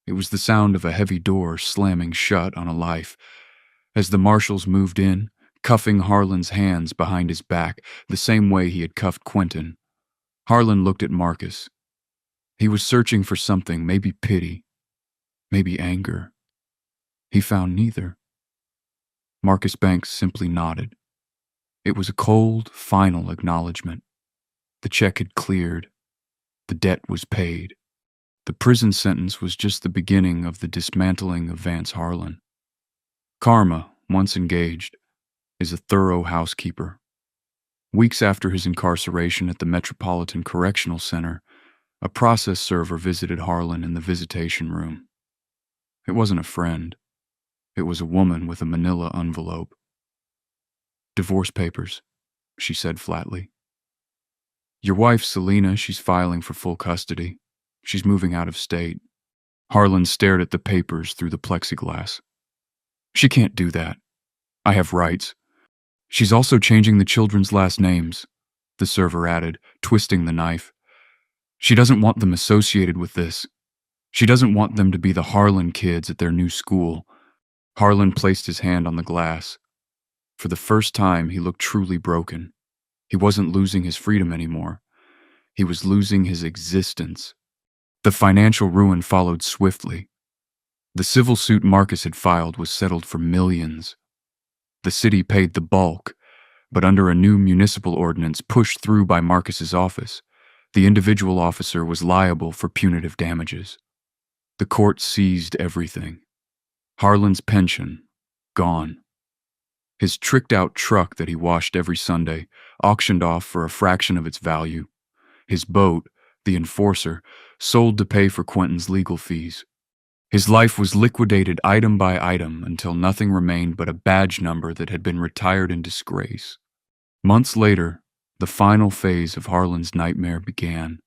Speaker 1: It was the sound of a heavy door slamming shut on a life. As the marshals moved in, cuffing Harlan's hands behind his back the same way he had cuffed Quentin, Harlan looked at Marcus. He was searching for something, maybe pity, maybe anger. He found neither. Marcus Banks simply nodded. It was a cold, final acknowledgement. The check had cleared. The debt was paid. The prison sentence was just the beginning of the dismantling of Vance Harlan. Karma, once engaged, is a thorough housekeeper. Weeks after his incarceration at the Metropolitan Correctional Center, a process server visited Harlan in the visitation room. It wasn't a friend. It was a woman with a manila envelope. Divorce papers, she said flatly. Your wife, Selena, she's filing for full custody. She's moving out of state. Harlan stared at the papers through the plexiglass. She can't do that. I have rights. She's also changing the children's last names, the server added, twisting the knife. She doesn't want them associated with this. She doesn't want them to be the Harlan kids at their new school. Harlan placed his hand on the glass. For the first time, he looked truly broken. He wasn't losing his freedom anymore. He was losing his existence. The financial ruin followed swiftly. The civil suit Marcus had filed was settled for millions. The city paid the bulk, but under a new municipal ordinance pushed through by Marcus's office, the individual officer was liable for punitive damages. The court seized everything. Harlan's pension, gone. His tricked-out truck that he washed every Sunday, auctioned off for a fraction of its value. His boat, the Enforcer, sold to pay for Quentin's legal fees. His life was liquidated item by item until nothing remained but a badge number that had been retired in disgrace. Months later, the final phase of Harlan's nightmare began.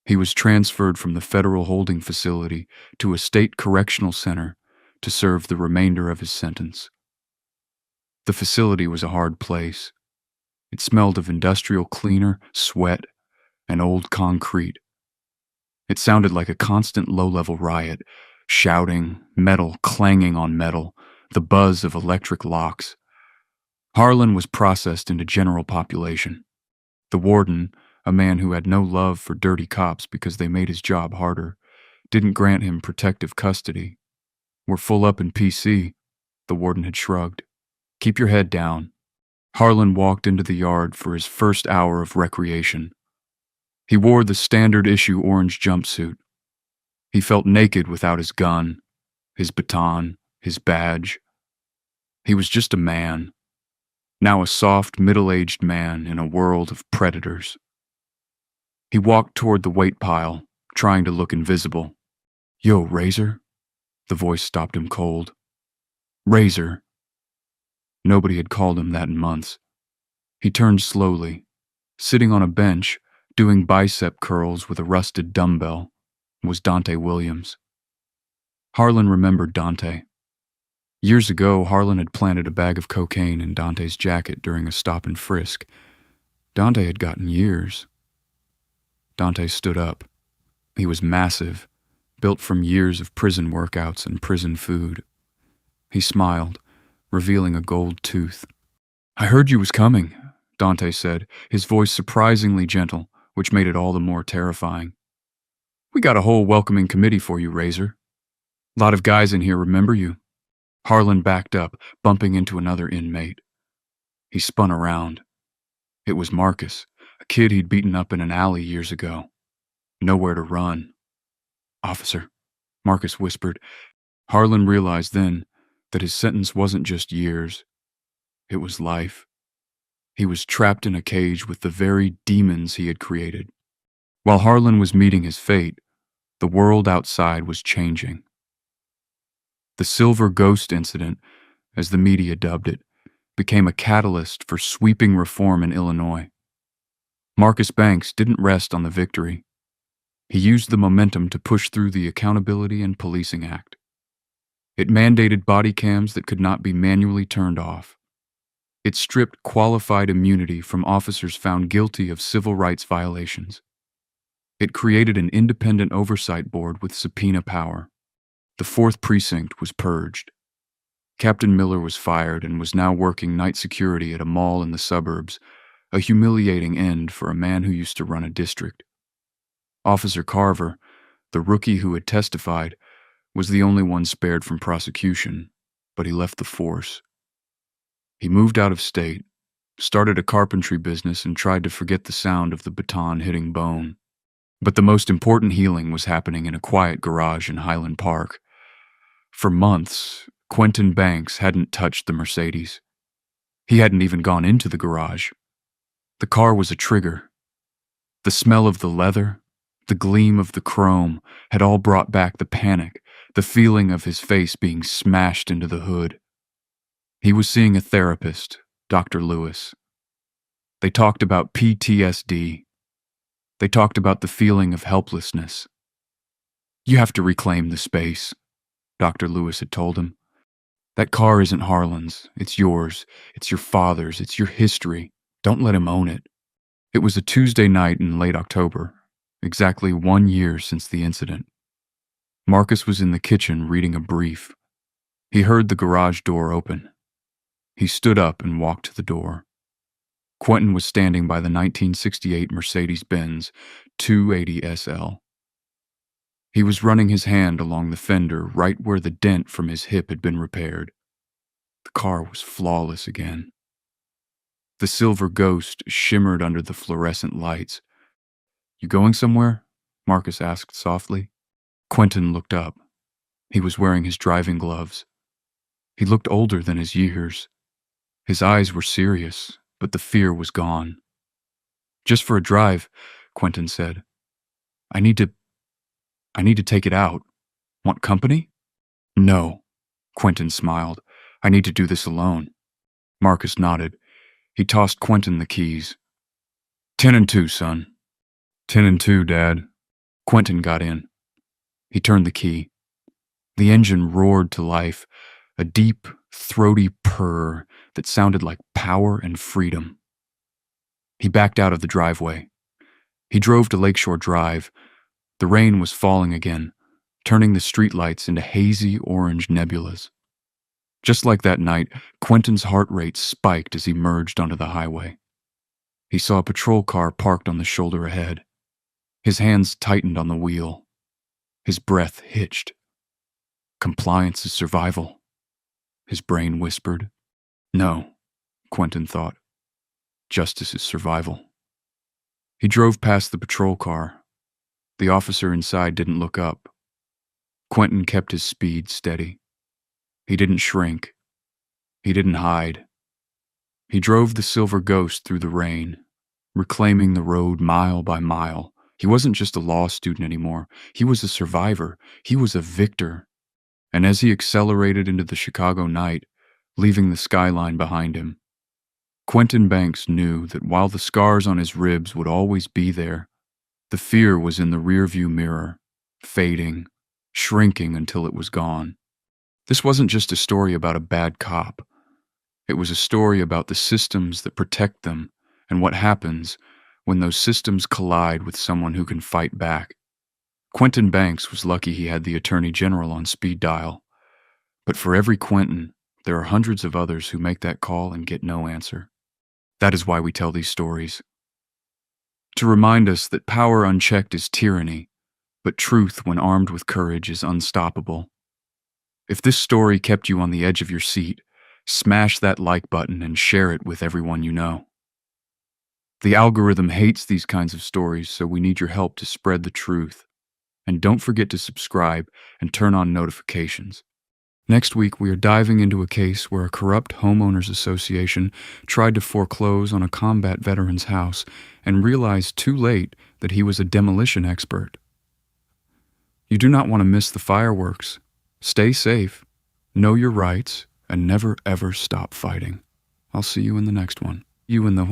Speaker 1: He was transferred from the federal holding facility to a state correctional center to serve the remainder of his sentence. The facility was a hard place. It smelled of industrial cleaner, sweat, and old concrete. It sounded like a constant low-level riot, shouting, metal clanging on metal, the buzz of electric locks. Harlan was processed into general population. The warden, a man who had no love for dirty cops because they made his job harder, didn't grant him protective custody. We're full up in PC, the warden had shrugged. Keep your head down. Harlan walked into the yard for his first hour of recreation. He wore the standard-issue orange jumpsuit. He felt naked without his gun, his baton, his badge. He was just a man, now a soft, middle-aged man in a world of predators. He walked toward the weight pile, trying to look invisible. Yo, Razor? The voice stopped him cold. Razor. Nobody had called him that in months. He turned slowly. Sitting on a bench, doing bicep curls with a rusted dumbbell, was Dante Williams. Harlan remembered Dante. Years ago, Harlan had planted a bag of cocaine in Dante's jacket during a stop and frisk. Dante had gotten years. Dante stood up. He was massive, built from years of prison workouts and prison food. He smiled, revealing a gold tooth. I heard you was coming, Dante said, his voice surprisingly gentle, which made it all the more terrifying. We got a whole welcoming committee for you, Razor. A lot of guys in here remember you. Harlan backed up, bumping into another inmate. He spun around. It was Marcus, a kid he'd beaten up in an alley years ago. Nowhere to run. "Officer," Marcus whispered. Harlan realized then that his sentence wasn't just years, it was life. He was trapped in a cage with the very demons he had created. While Harlan was meeting his fate, the world outside was changing. The Silver Ghost incident, as the media dubbed it, became a catalyst for sweeping reform in Illinois. Marcus Banks didn't rest on the victory. He used the momentum to push through the Accountability and Policing Act. It mandated body cams that could not be manually turned off. It stripped qualified immunity from officers found guilty of civil rights violations. It created an independent oversight board with subpoena power. The 4th Precinct was purged. Captain Miller was fired and was now working night security at a mall in the suburbs, a humiliating end for a man who used to run a district. Officer Carver, the rookie who had testified, was the only one spared from prosecution, but he left the force. He moved out of state, started a carpentry business, and tried to forget the sound of the baton hitting bone. But the most important healing was happening in a quiet garage in Highland Park. For months, Quentin Banks hadn't touched the Mercedes. He hadn't even gone into the garage. The car was a trigger. The smell of the leather, the gleam of the chrome had all brought back the panic, the feeling of his face being smashed into the hood. He was seeing a therapist, Dr. Lewis. They talked about PTSD. They talked about the feeling of helplessness. "You have to reclaim the space," Dr. Lewis had told him. "That car isn't Harlan's. It's yours. It's your father's. It's your history. Don't let him own it." It was a Tuesday night in late October, exactly 1 year since the incident. Marcus was in the kitchen reading a brief. He heard the garage door open. He stood up and walked to the door. Quentin was standing by the 1968 Mercedes-Benz 280 SL. He was running his hand along the fender right where the dent from his hip had been repaired. The car was flawless again. The Silver Ghost shimmered under the fluorescent lights. "You going somewhere?" Marcus asked softly. Quentin looked up. He was wearing his driving gloves. He looked older than his years. His eyes were serious, but the fear was gone. "Just for a drive," Quentin said. I need to take it out. Want company?" "No," Quentin smiled. "I need to do this alone." Marcus nodded. He tossed Quentin the keys. 10 and 2, son." 10 and 2, Dad." Quentin got in. He turned the key. The engine roared to life, a deep, throaty purr that sounded like power and freedom. He backed out of the driveway. He drove to Lakeshore Drive. The rain was falling again, turning the streetlights into hazy orange nebulas. Just like that night, Quentin's heart rate spiked as he merged onto the highway. He saw a patrol car parked on the shoulder ahead. His hands tightened on the wheel. His breath hitched. "Compliance is survival," his brain whispered. "No," Quentin thought. "Justice is survival." He drove past the patrol car. The officer inside didn't look up. Quentin kept his speed steady. He didn't shrink. He didn't hide. He drove the Silver Ghost through the rain, reclaiming the road mile by mile. He wasn't just a law student anymore. He was a survivor. He was a victor. And as he accelerated into the Chicago night, leaving the skyline behind him, Quentin Banks knew that while the scars on his ribs would always be there, the fear was in the rearview mirror, fading, shrinking until it was gone. This wasn't just a story about a bad cop. It was a story about the systems that protect them and what happens when those systems collide with someone who can fight back. Quentin Banks was lucky he had the Attorney General on speed dial. But for every Quentin, there are hundreds of others who make that call and get no answer. That is why we tell these stories. To remind us that power unchecked is tyranny, but truth when armed with courage is unstoppable. If this story kept you on the edge of your seat, smash that like button and share it with everyone you know. The algorithm hates these kinds of stories, so we need your help to spread the truth. And don't forget to subscribe and turn on notifications. Next week, we are diving into a case where a corrupt homeowners association tried to foreclose on a combat veteran's house and realized too late that he was a demolition expert. You do not want to miss the fireworks. Stay safe, know your rights, and never ever stop fighting. I'll see you in the next one. You in the